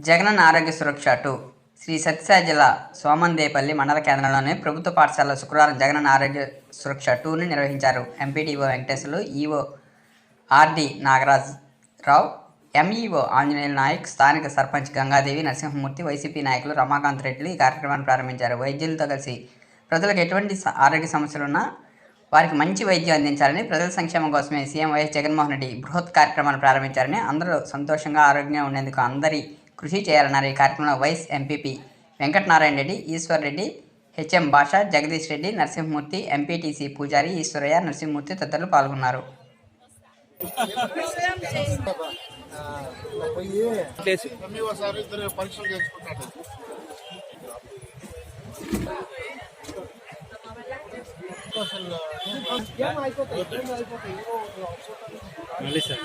జగనన్న ఆరోగ్య సురక్ష 2 శ్రీ సత్యసాయి జిల్లా సోమందేపల్లి మండల కేంద్రంలోని ప్రభుత్వ పాఠశాలలో శుక్రవారం జగనన్న ఆరోగ్య సురక్ష 2ను నిర్వహించారు. MPDO Venkateswarlu, EO RD Nagarajarao, MEO Anjaneyula Naik, స్థానిక సర్పంచ్ గంగాదేవి నరసింహమూర్తి, వైసీపీ నాయకులు రమాకాంత్ రెడ్డిలు ఈ కార్యక్రమాన్ని ప్రారంభించారు. వైద్యులతో కలిసి ప్రజలకు ఎటువంటి ఆరోగ్య సమస్యలున్నా వారికి మంచి వైద్యం అందించాలని, ప్రజల సంక్షేమం కోసమే సీఎం వైఎస్ జగన్మోహన్ రెడ్డి బృహత్ కార్యక్రమాన్ని ప్రారంభించారని, అందరూ సంతోషంగా ఆరోగ్యంగా ఉండేందుకు అందరి కృషి చేయాలన్నారు. ఈ కార్యక్రమంలో vice MPP Venkatanarayana Reddy, Eshwar Reddy, HM Basha, Jagadish Reddy, Narasimhamurthy, MPTC పూజారి ఈశ్వరయ్య, నరసింహమూర్తి తదితరులు పాల్గొన్నారు. మళ్ళీ సార్